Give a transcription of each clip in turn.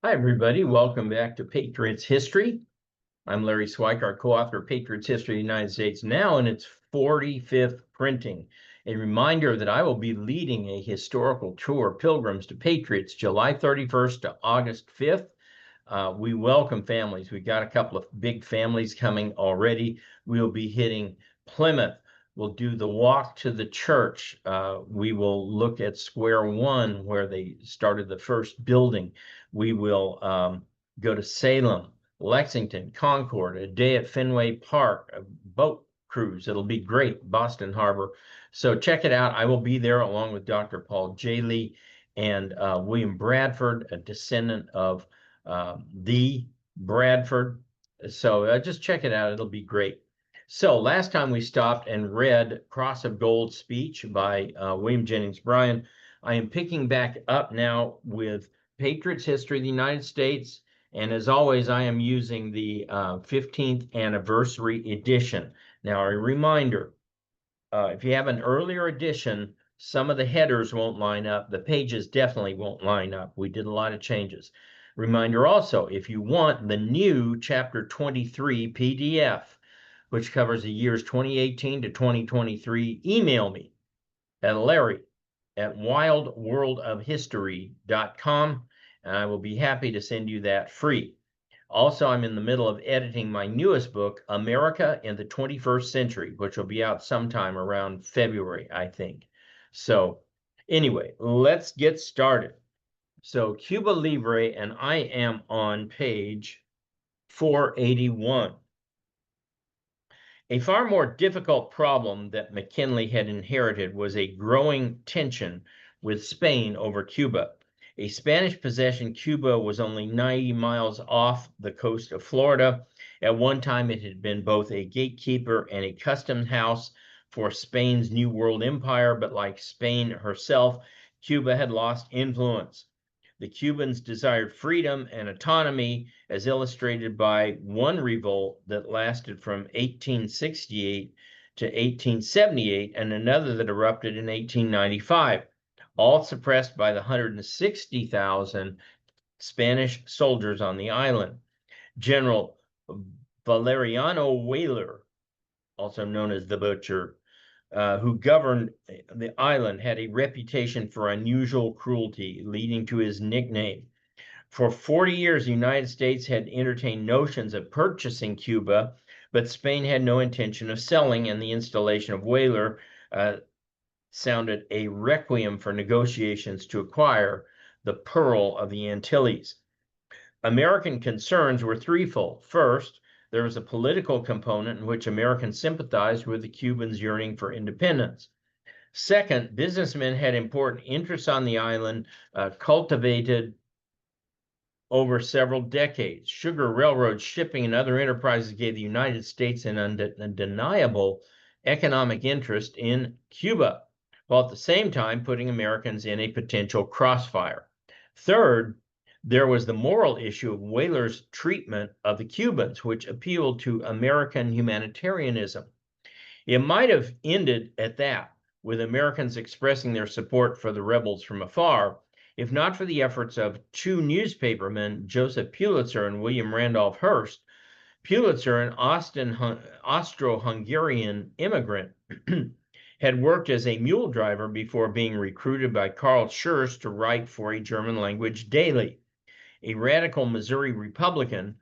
Hi, everybody. Welcome back to Patriots History. I'm Larry Schweikart, co-author of Patriots History of the United States, now in its 45th printing. A reminder that I will be leading a historical tour, Pilgrims to Patriots, July 31st to August 5th. We welcome families. We got a couple of big families coming already. We'll be hitting Plymouth. We'll do the walk to the church. We will look at Square One, where they started the first building. We will go to Salem, Lexington, Concord, a day at Fenway Park, a boat cruise. It'll be great, Boston Harbor. So check it out. I will be there along with Dr. Paul J. Lee and William Bradford, a descendant of the Bradford. So just check it out. It'll be great. So last time we stopped and read Cross of Gold speech by William Jennings Bryan. I am picking back up now with Patriots History of the United States. And as always, I am using the 15th anniversary edition. Now, a reminder, if you have an earlier edition, some of the headers won't line up. The pages definitely won't line up. We did a lot of changes. Reminder also, if you want the new Chapter 23 PDF, which covers the years 2018 to 2023, email me at larry@wildworldofhistory.com, and I will be happy to send you that free. Also, I'm in the middle of editing my newest book, America in the 21st Century, which will be out sometime around February, I think. So anyway, let's get started. So Cuba Libre, and I am on page 481. A far more difficult problem that McKinley had inherited was a growing tension with Spain over Cuba. A Spanish possession, Cuba was only 90 miles off the coast of Florida. At one time, it had been both a gatekeeper and a custom house for Spain's New World Empire, but like Spain herself, Cuba had lost influence. The Cubans desired freedom and autonomy, as illustrated by one revolt that lasted from 1868 to 1878 and another that erupted in 1895, all suppressed by the 160,000 Spanish soldiers on the island. General Valeriano Weyler, also known as the Butcher, who governed the island, had a reputation for unusual cruelty, leading to his nickname. For 40 years, the United States had entertained notions of purchasing Cuba, but Spain had no intention of selling, and the installation of Weyler sounded a requiem for negotiations to acquire the Pearl of the Antilles. American concerns were threefold. First, there was a political component in which Americans sympathized with the Cubans' yearning for independence. Second, businessmen had important interests on the island, cultivated over several decades. Sugar railroads, shipping, and other enterprises gave the United States an undeniable economic interest in Cuba, while at the same time putting Americans in a potential crossfire. Third, there was the moral issue of Weyler's treatment of the Cubans, which appealed to American humanitarianism. It might have ended at that, with Americans expressing their support for the rebels from afar, if not for the efforts of two newspapermen, Joseph Pulitzer and William Randolph Hearst. Pulitzer, an Austro-Hungarian immigrant, had worked as a mule driver before being recruited by Karl Schurz to write for a German-language daily. A radical Missouri Republican,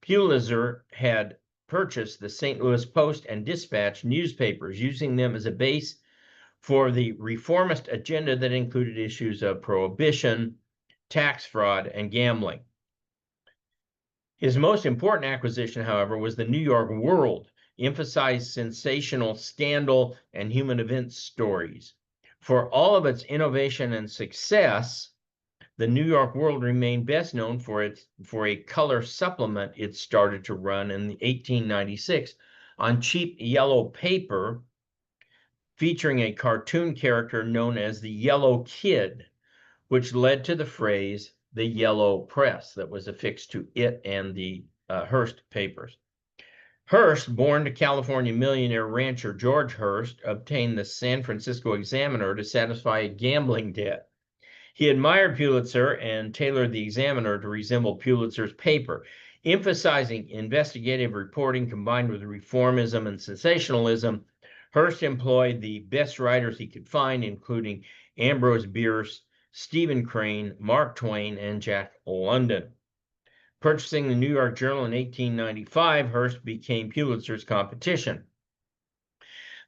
Pulitzer had purchased the St. Louis Post and Dispatch newspapers, using them as a base for the reformist agenda that included issues of prohibition, tax fraud, and gambling. His most important acquisition, however, was the New York World, emphasized sensational scandal and human event stories. For all of its innovation and success, the New York World remained best known for a color supplement it started to run in 1896 on cheap yellow paper, featuring a cartoon character known as the Yellow Kid, which led to the phrase the Yellow Press that was affixed to it and the Hearst papers. Hearst, born to California millionaire rancher George Hearst, obtained the San Francisco Examiner to satisfy a gambling debt. He admired Pulitzer and tailored the Examiner to resemble Pulitzer's paper, emphasizing investigative reporting combined with reformism and sensationalism. Hearst employed the best writers he could find, including Ambrose Bierce, Stephen Crane, Mark Twain, and Jack London. Purchasing the New York Journal in 1895, Hearst became Pulitzer's competition.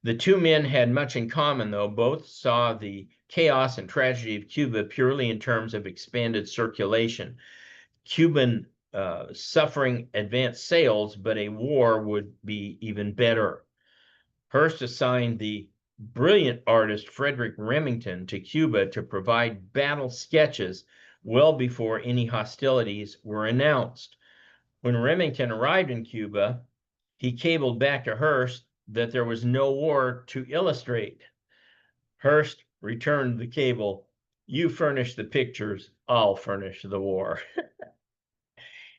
The two men had much in common, though. Both saw the chaos and tragedy of Cuba purely in terms of expanded circulation. Cuban suffering advanced sales, but a war would be even better. Hearst assigned the brilliant artist Frederick Remington to Cuba to provide battle sketches well before any hostilities were announced. When Remington arrived in Cuba, he cabled back to Hearst that there was no war to illustrate. Hearst returned the cable, "You furnish the pictures, I'll furnish the war."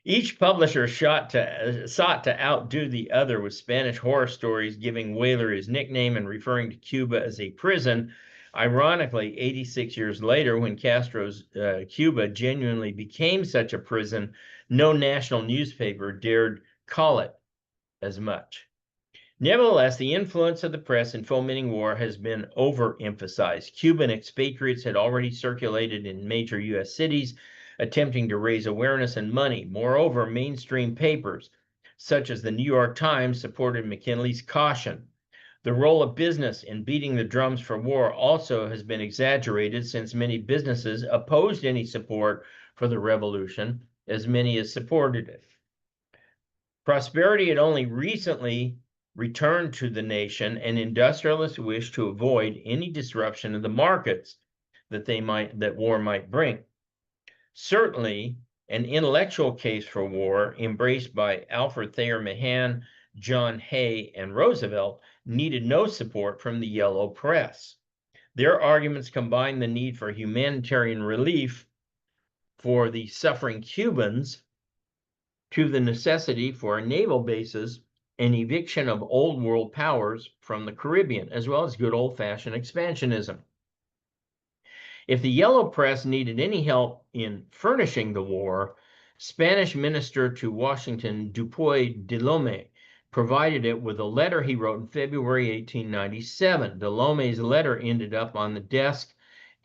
Each publisher sought to outdo the other with Spanish horror stories, giving Whaler his nickname and referring to Cuba as a prison. Ironically, 86 years later, when Castro's Cuba genuinely became such a prison, no national newspaper dared call it as much. Nevertheless, the influence of the press in fomenting war has been overemphasized. Cuban expatriates had already circulated in major U.S. cities, attempting to raise awareness and money. Moreover, mainstream papers, such as the New York Times, supported McKinley's caution. The role of business in beating the drums for war also has been exaggerated, since many businesses opposed any support for the revolution, as many as supported it. Prosperity had only recently returned to the nation, and industrialists wished to avoid any disruption of the markets that war might bring. Certainly, an intellectual case for war, embraced by Alfred Thayer Mahan, John Hay, and Roosevelt, needed no support from the yellow press. Their arguments combined the need for humanitarian relief for the suffering Cubans to the necessity for naval bases and eviction of old world powers from the Caribbean, as well as good old-fashioned expansionism. If the yellow press needed any help in furnishing the war, Spanish minister to Washington Dupuy de Lome provided it with a letter he wrote in February 1897. De Lome's letter ended up on the desk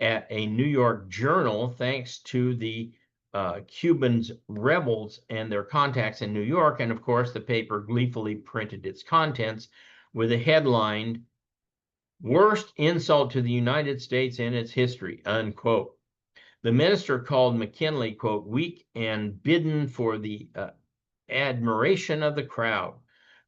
at a New York journal thanks to the Cubans rebels and their contacts in New York, and of course the paper gleefully printed its contents with a headline, "Worst insult to the United States in its history," unquote. The minister called McKinley, quote, "weak and bidden for the admiration of the crowd,"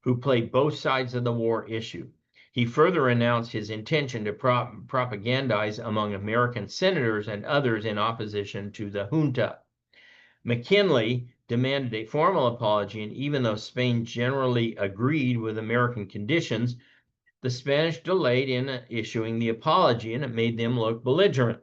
who played both sides of the war issue. He further announced his intention to propagandize among American senators and others in opposition to the junta. McKinley demanded a formal apology, and even though Spain generally agreed with American conditions, the Spanish delayed in issuing the apology, and it made them look belligerent.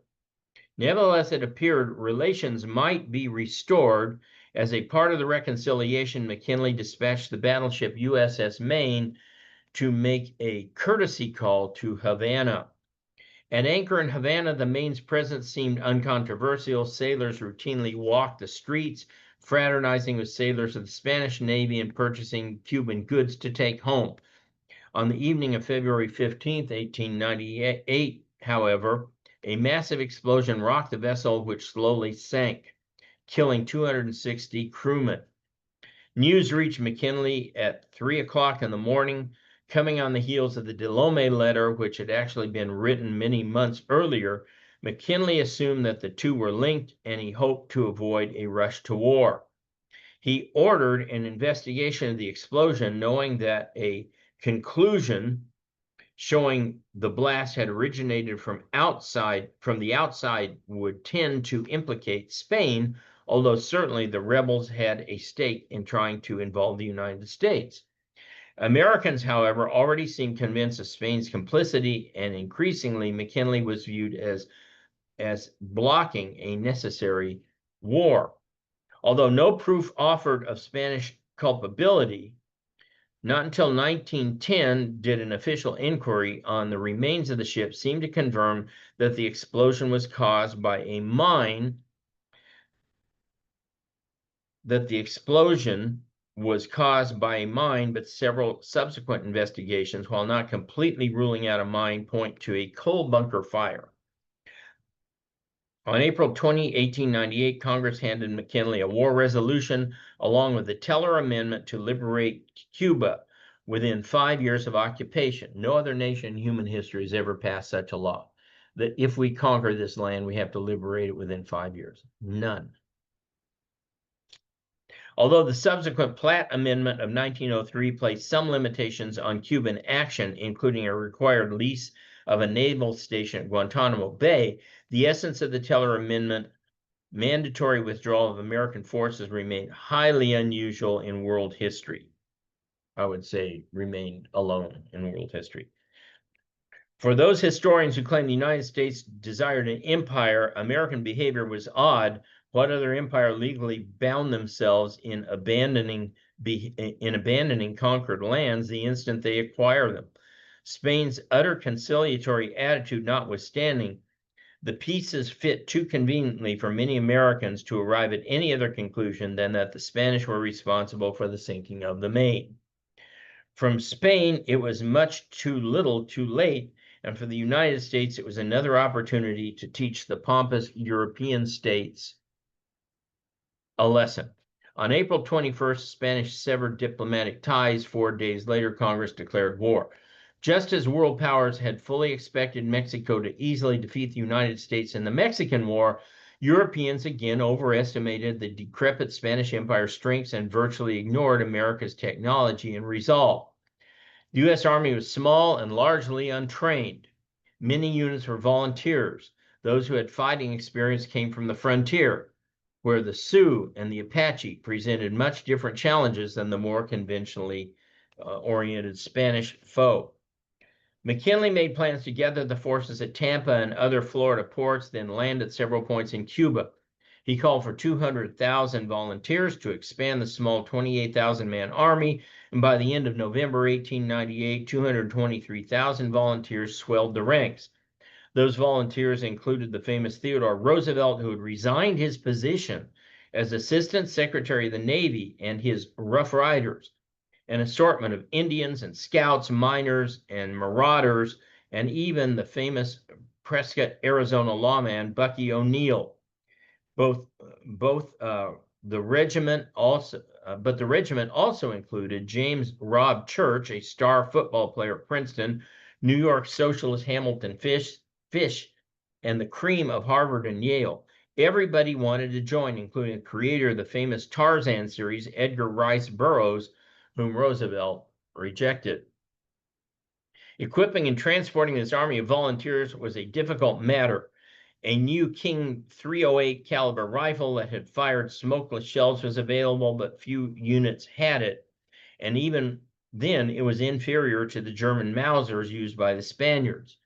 Nevertheless, it appeared relations might be restored. As a part of the reconciliation, McKinley dispatched the battleship USS Maine to make a courtesy call to Havana. At anchor in Havana, the Maine's presence seemed uncontroversial. Sailors routinely walked the streets, fraternizing with sailors of the Spanish Navy and purchasing Cuban goods to take home. On the evening of February 15, 1898, however, a massive explosion rocked the vessel, which slowly sank, killing 260 crewmen. News reached McKinley at 3 o'clock in the morning, coming on the heels of the Delome letter, which had actually been written many months earlier. McKinley assumed that the two were linked, and he hoped to avoid a rush to war. He ordered an investigation of the explosion, knowing that a conclusion showing the blast had originated from the outside would tend to implicate Spain, although certainly the rebels had a stake in trying to involve the United States. Americans, however, already seemed convinced of Spain's complicity, and increasingly McKinley was viewed as blocking a necessary war. Although no proof offered of Spanish culpability, Not until 1910 did an official inquiry on the remains of the ship seem to confirm that the explosion was caused by a mine, but several subsequent investigations, while not completely ruling out a mine, point to a coal bunker fire. On April 20, 1898, Congress handed McKinley a war resolution along with the Teller Amendment to liberate Cuba within 5 years of occupation. No other nation in human history has ever passed such a law, that if we conquer this land, we have to liberate it within 5 years. None. Although the subsequent Platt Amendment of 1903 placed some limitations on Cuban action, including a required lease of a naval station at Guantanamo Bay, the essence of the Teller Amendment, mandatory withdrawal of American forces, remained highly unusual in world history. I would say remained alone in world history. For those historians who claim the United States desired an empire, American behavior was odd. What other empire legally bound themselves in abandoning conquered lands the instant they acquire them? Spain's utter conciliatory attitude notwithstanding, the pieces fit too conveniently for many Americans to arrive at any other conclusion than that the Spanish were responsible for the sinking of the Maine. From Spain, it was much too little too late, and for the United States, it was another opportunity to teach the pompous European states a lesson. On April 21st, Spanish severed diplomatic ties. 4 days later, Congress declared war. Just as world powers had fully expected Mexico to easily defeat the United States in the Mexican War, Europeans again overestimated the decrepit Spanish Empire's strengths and virtually ignored America's technology and resolve. The U.S. Army was small and largely untrained. Many units were volunteers. Those who had fighting experience came from the frontier, where the Sioux and the Apache presented much different challenges than the more conventionally oriented Spanish foe. McKinley made plans to gather the forces at Tampa and other Florida ports, then land at several points in Cuba. He called for 200,000 volunteers to expand the small 28,000-man army, and by the end of November 1898, 223,000 volunteers swelled the ranks. Those volunteers included the famous Theodore Roosevelt, who had resigned his position as Assistant Secretary of the Navy, and his Rough Riders, an assortment of Indians and scouts, miners and marauders, and even the famous Prescott, Arizona lawman Bucky O'Neill. The regiment also included James Robb Church, a star football player at Princeton, New York socialist Hamilton Fish, and the cream of Harvard and Yale. Everybody wanted to join, including the creator of the famous Tarzan series, Edgar Rice Burroughs, whom Roosevelt rejected. Equipping and transporting this army of volunteers was a difficult matter. A new King 308 caliber rifle that had fired smokeless shells was available, but few units had it. And even then, it was inferior to the German Mausers used by the Spaniards.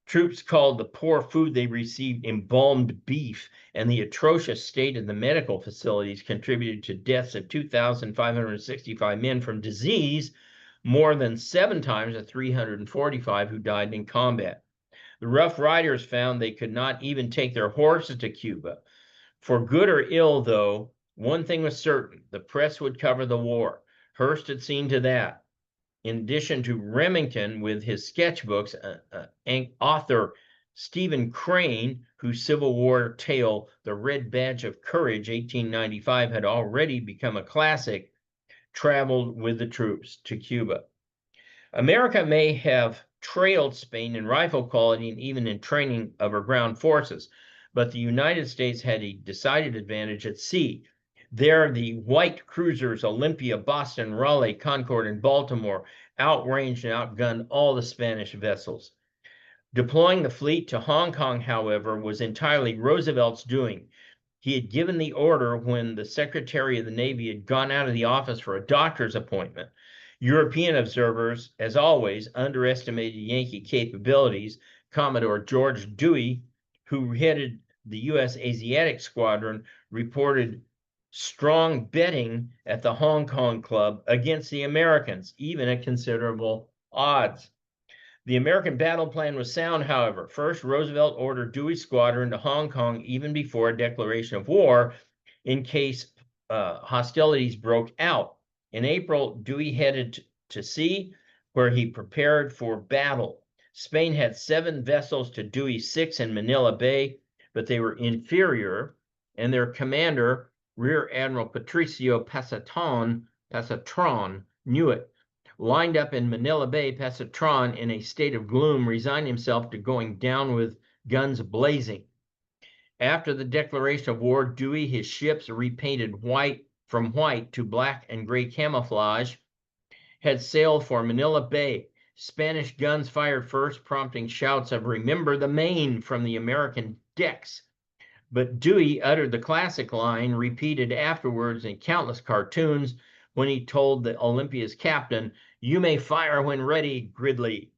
Troops called the poor food they received embalmed beef, and the atrocious state of the medical facilities contributed to deaths of 2,565 men from disease, more than 7 times the 345 who died in combat. The Rough Riders found they could not even take their horses to Cuba. For good or ill, though, one thing was certain: the press would cover the war. Hearst had seen to that. In addition to Remington with his sketchbooks, author Stephen Crane, whose Civil War tale, The Red Badge of Courage, 1895, had already become a classic, traveled with the troops to Cuba. America may have trailed Spain in rifle quality and even in training of her ground forces, but the United States had a decided advantage at sea. There, the white cruisers Olympia, Boston, Raleigh, Concord, and Baltimore outranged and outgunned all the Spanish vessels. Deploying the fleet to Hong Kong, however, was entirely Roosevelt's doing. He had given the order when the Secretary of the Navy had gone out of the office for a doctor's appointment. European observers, as always, underestimated Yankee capabilities. Commodore George Dewey, who headed the U.S. Asiatic Squadron, reported strong betting at the Hong Kong club against the Americans, even at considerable odds. The American battle plan was sound, however. First, Roosevelt ordered Dewey's squadron to Hong Kong even before a declaration of war in case hostilities broke out. In April, Dewey headed to sea, where he prepared for battle. Spain had 7 vessels to Dewey's 6 in Manila Bay, but they were inferior, and their commander, Rear Admiral Patricio Pasatron, knew it. Lined up in Manila Bay, Pasatron, in a state of gloom, resigned himself to going down with guns blazing. After the declaration of war, Dewey, his ships repainted from white to black and gray camouflage, had sailed for Manila Bay. Spanish guns fired first, prompting shouts of "Remember the Maine" from the American decks. But Dewey uttered the classic line, repeated afterwards in countless cartoons, when he told the Olympia's captain, "You may fire when ready, Gridley."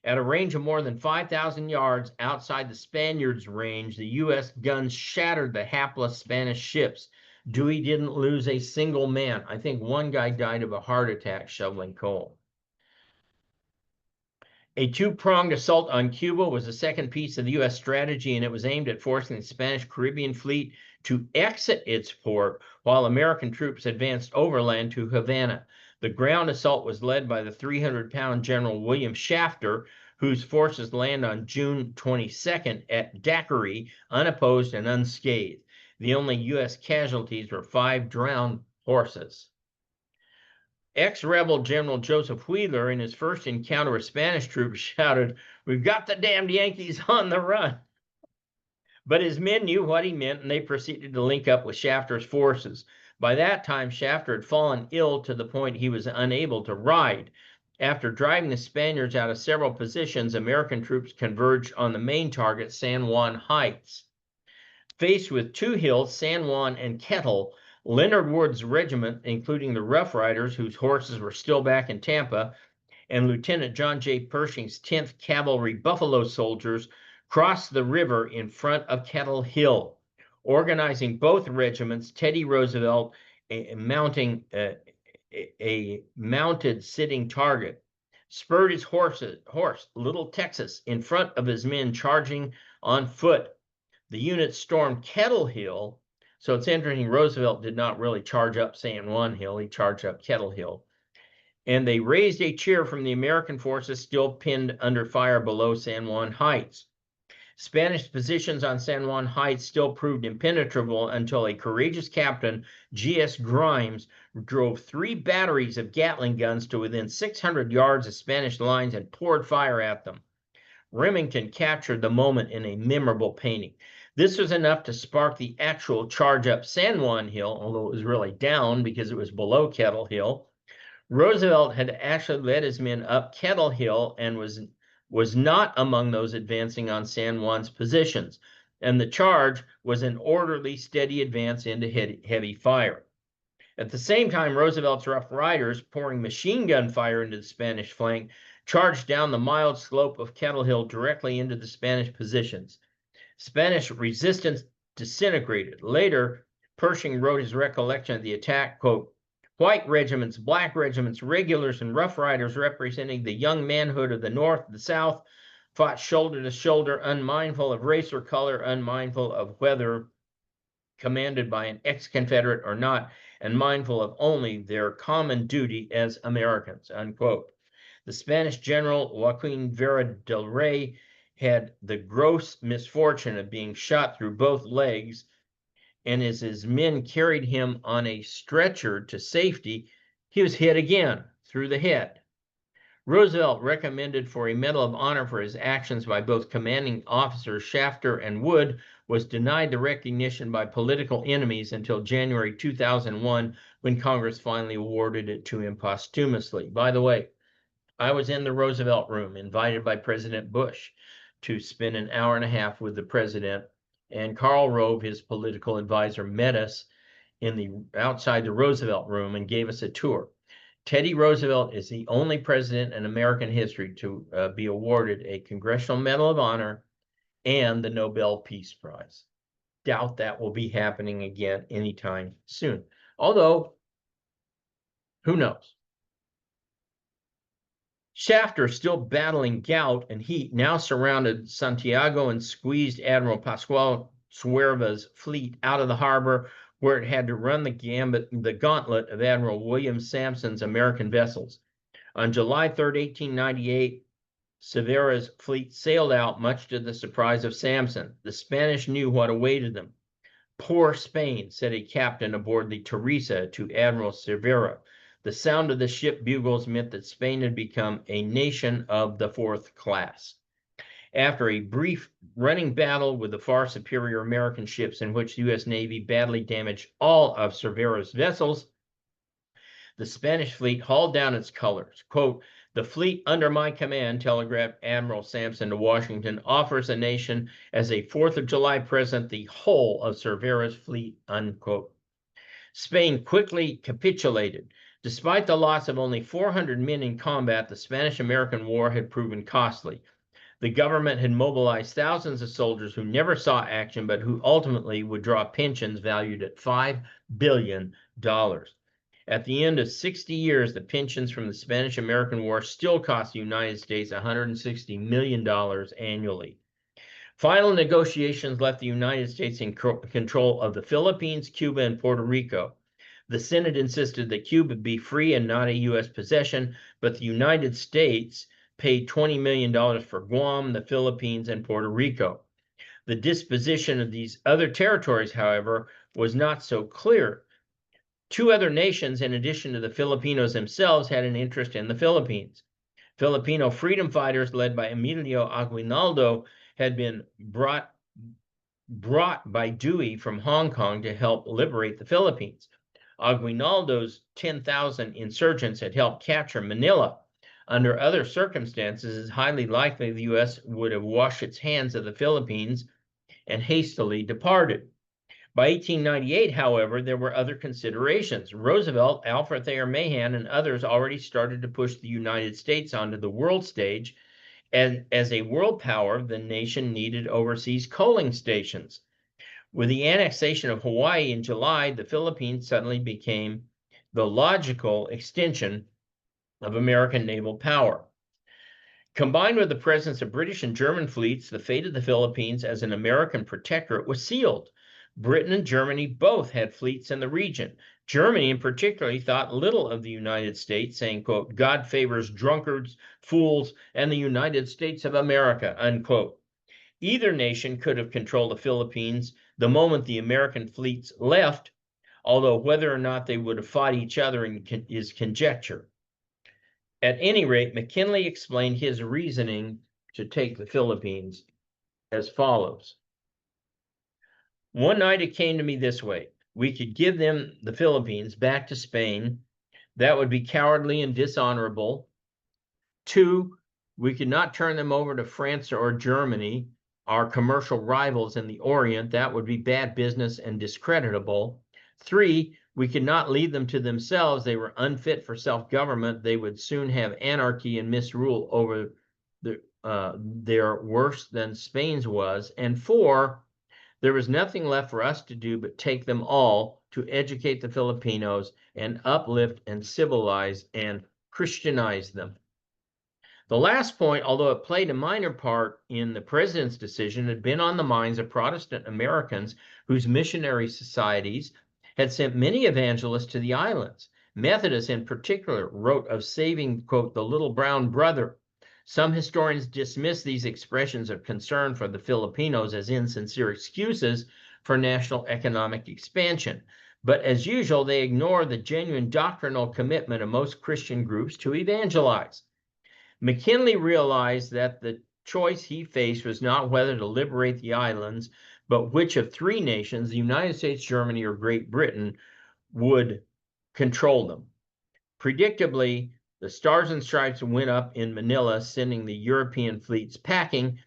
At a range of more than 5,000 yards outside the Spaniards' range, the U.S. guns shattered the hapless Spanish ships. Dewey didn't lose a single man. I think one guy died of a heart attack shoveling coal. A two-pronged assault on Cuba was the second piece of the U.S. strategy, and it was aimed at forcing the Spanish Caribbean fleet to exit its port while American troops advanced overland to Havana. The ground assault was led by the 300-pound General William Shafter, whose forces land on June 22nd at Daiquiri, unopposed and unscathed. The only U.S. casualties were 5 drowned horses. Ex-rebel General Joseph Wheeler, in his first encounter with Spanish troops, shouted, "We've got the damned Yankees on the run." But his men knew what he meant, and they proceeded to link up with Shafter's forces. By that time, Shafter had fallen ill to the point he was unable to ride. After driving the Spaniards out of several positions, American troops converged on the main target, San Juan Heights. Faced with 2 hills, San Juan and Kettle, Leonard Wood's regiment, including the Rough Riders, whose horses were still back in Tampa, and Lieutenant John J. Pershing's 10th Cavalry Buffalo Soldiers, crossed the river in front of Kettle Hill. Organizing both regiments, Teddy Roosevelt, a mounted sitting target, spurred his horse, Little Texas, in front of his men charging on foot. The unit stormed Kettle Hill, so it's interesting Roosevelt did not really charge up San Juan Hill, he charged up Kettle Hill. And they raised a cheer from the American forces still pinned under fire below San Juan Heights. Spanish positions on San Juan Heights still proved impenetrable until a courageous captain, G.S. Grimes, drove 3 batteries of Gatling guns to within 600 yards of Spanish lines and poured fire at them. Remington captured the moment in a memorable painting. This was enough to spark the actual charge up San Juan Hill, although it was really down because it was below Kettle Hill. Roosevelt had actually led his men up Kettle Hill and was not among those advancing on San Juan's positions, and the charge was an orderly, steady advance into heavy fire. At the same time, Roosevelt's Rough Riders, pouring machine gun fire into the Spanish flank, charged down the mild slope of Kettle Hill directly into the Spanish positions. Spanish resistance disintegrated. Later, Pershing wrote his recollection of the attack, quote, "White regiments, black regiments, regulars, and Rough Riders representing the young manhood of the North and the South fought shoulder to shoulder, unmindful of race or color, unmindful of whether commanded by an ex-Confederate or not, and mindful of only their common duty as Americans," unquote. The Spanish general, Joaquin Vera del Rey, had the gross misfortune of being shot through both legs, and as his men carried him on a stretcher to safety, he was hit again through the head. Roosevelt, recommended for a Medal of Honor for his actions by both commanding officers Shafter and Wood, was denied the recognition by political enemies until January 2001, when Congress finally awarded it to him posthumously. By the way, I was in the Roosevelt room, invited by President Bush to spend an hour and a half with the president, and Karl Rove, his political advisor, met us outside the Roosevelt room and gave us a tour. Teddy Roosevelt is the only president in American history to be awarded a Congressional Medal of Honor and the Nobel Peace Prize. doubt that will be happening again anytime soon. Although, who knows? Shafter, still battling gout and heat, now surrounded Santiago and squeezed Admiral Pascual Suerva's fleet out of the harbor, where it had to run the gauntlet of Admiral William Sampson's American vessels. On July 3, 1898, Cervera's fleet sailed out, much to the surprise of Sampson. The Spanish knew what awaited them. "Poor Spain," said a captain aboard the Teresa to Admiral Cervera. The sound of the ship bugles meant that Spain had become a nation of the fourth class. After a brief running battle with the far superior American ships, in which the U.S. Navy badly damaged all of Cervera's vessels, the Spanish fleet hauled down its colors. Quote, "The fleet under my command," telegraphed Admiral Sampson to Washington, "offers the nation as a 4th of July present the whole of Cervera's fleet," unquote. Spain quickly capitulated. Despite the loss of only 400 men in combat, the Spanish-American War had proven costly. The government had mobilized thousands of soldiers who never saw action, but who ultimately would draw pensions valued at $5 billion. At the end of 60 years, the pensions from the Spanish-American War still cost the United States $160 million annually. Final negotiations left the United States in control of the Philippines, Cuba, and Puerto Rico. The Senate insisted that Cuba be free and not a U.S. possession, but the United States paid $20 million for Guam, the Philippines, and Puerto Rico. The disposition of these other territories, however, was not so clear. Two other nations, in addition to the Filipinos themselves, had an interest in the Philippines. Filipino freedom fighters led by Emilio Aguinaldo had been brought by Dewey from Hong Kong to help liberate the Philippines. Aguinaldo's 10,000 insurgents had helped capture Manila. Under other circumstances, it's highly likely the U.S. would have washed its hands of the Philippines and hastily departed. By 1898, however, there were other considerations. Roosevelt, Alfred Thayer Mahan, and others already started to push the United States onto the world stage, and as a world power, the nation needed overseas coaling stations. With the annexation of Hawaii in July, the Philippines suddenly became the logical extension of American naval power. Combined with the presence of British and German fleets, the fate of the Philippines as an American protectorate was sealed. Britain and Germany both had fleets in the region. Germany, in particular, thought little of the United States, saying, quote, "God favors drunkards, fools, and the United States of America," unquote. Either nation could have controlled the Philippines the moment the American fleets left, although whether or not they would have fought each other is conjecture. At any rate, McKinley explained his reasoning to take the Philippines as follows. "One night it came to me this way. We could give them, the Philippines, back to Spain. That would be cowardly and dishonorable. 2, we could not turn them over to France or Germany, our commercial rivals in the Orient. That would be bad business and discreditable. 3, we could not leave them to themselves. They were unfit for self-government. They would soon have anarchy and misrule over their worse than Spain's was. And 4, there was nothing left for us to do but take them all, to educate the Filipinos and uplift and civilize and Christianize them." The last point, although it played a minor part in the president's decision, had been on the minds of Protestant Americans whose missionary societies had sent many evangelists to the islands. Methodists, in particular, wrote of saving, quote, "the little brown brother." Some historians dismiss these expressions of concern for the Filipinos as insincere excuses for national economic expansion. But as usual, they ignore the genuine doctrinal commitment of most Christian groups to evangelize. McKinley realized that the choice he faced was not whether to liberate the islands, but which of 3 nations, the United States, Germany, or Great Britain, would control them. Predictably, the Stars and Stripes went up in Manila, sending the European fleets packing.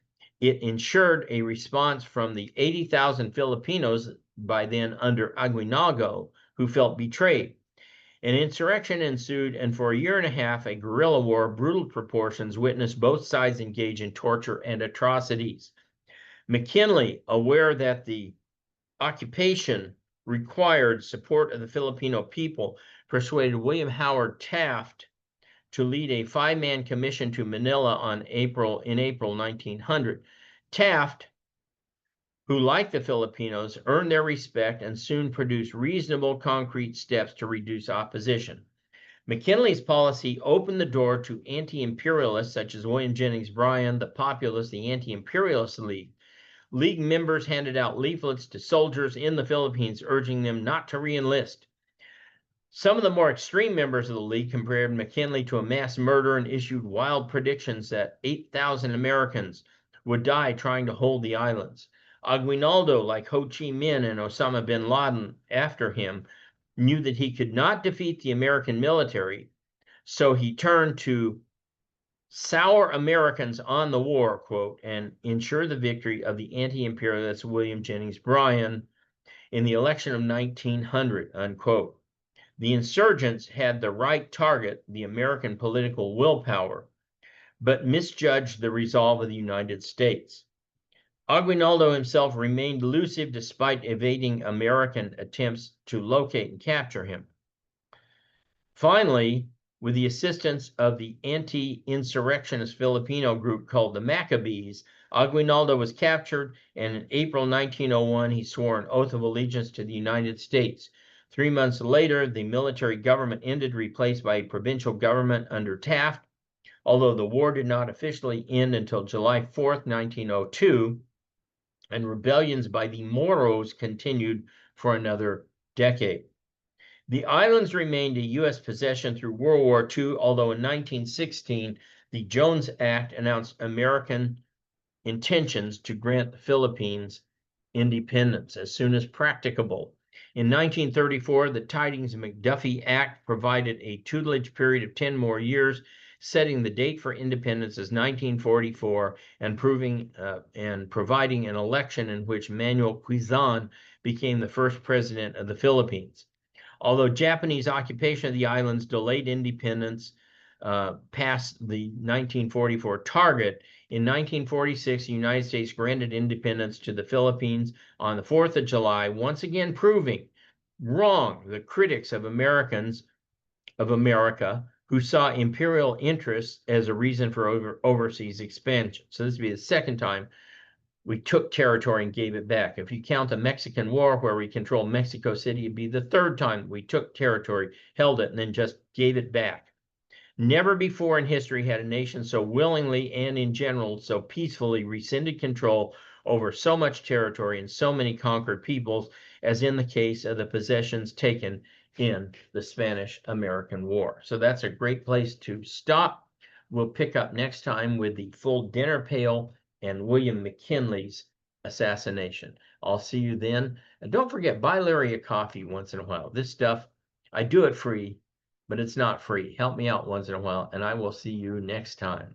It ensured a response from the 80,000 Filipinos, by then under Aguinaldo, who felt betrayed. An insurrection ensued, and for a year and a half, a guerrilla war of brutal proportions witnessed both sides engage in torture and atrocities. McKinley, aware that the occupation required support of the Filipino people persuaded William Howard Taft to lead a 5-man commission to Manila in April 1900. Taft, who liked the Filipinos, earned their respect and soon produced reasonable concrete steps to reduce opposition. McKinley's policy opened the door to anti-imperialists such as William Jennings Bryan, the Populists, the Anti-Imperialist League. League members handed out leaflets to soldiers in the Philippines urging them not to re-enlist. Some of the more extreme members of the League compared McKinley to a mass murderer and issued wild predictions that 8,000 Americans would die trying to hold the islands. Aguinaldo, like Ho Chi Minh and Osama bin Laden after him, knew that he could not defeat the American military, so he turned to sour Americans on the war, quote, and ensure the victory of the anti-imperialist William Jennings Bryan in the election of 1900, unquote. The insurgents had the right target, the American political willpower, but misjudged the resolve of the United States. Aguinaldo himself remained elusive despite evading American attempts to locate and capture him. Finally, with the assistance of the anti-insurrectionist Filipino group called the Maccabees, Aguinaldo was captured, and in April 1901, he swore an oath of allegiance to the United States. 3 months later, the military government ended, replaced by a provincial government under Taft, although the war did not officially end until July 4th, 1902, and rebellions by the Moros continued for another decade. The islands remained a U.S. possession through World War II, although in 1916, the Jones Act announced American intentions to grant the Philippines independence as soon as practicable. In 1934, the Tidings-McDuffie Act provided a tutelage period of 10 more years, setting the date for independence as 1944 and providing an election in which Manuel Quezon became the first president of the Philippines. Although Japanese occupation of the islands delayed independence past the 1944 target, in 1946, the United States granted independence to the Philippines on the 4th of July, once again proving wrong the critics of America who saw imperial interests as a reason for overseas expansion. So this would be the second time we took territory and gave it back. If you count the Mexican War, where we controlled Mexico City, it'd be the third time we took territory, held it, and then just gave it back. Never before in history had a nation so willingly and in general so peacefully rescinded control over so much territory and so many conquered peoples as in the case of the possessions taken in the Spanish-American War. So that's a great place to stop. We'll pick up next time with the full dinner pail and William McKinley's assassination. I'll see you then. And don't forget, buy Larry a coffee once in a while. This stuff, I do it free, but it's not free. Help me out once in a while, and I will see you next time.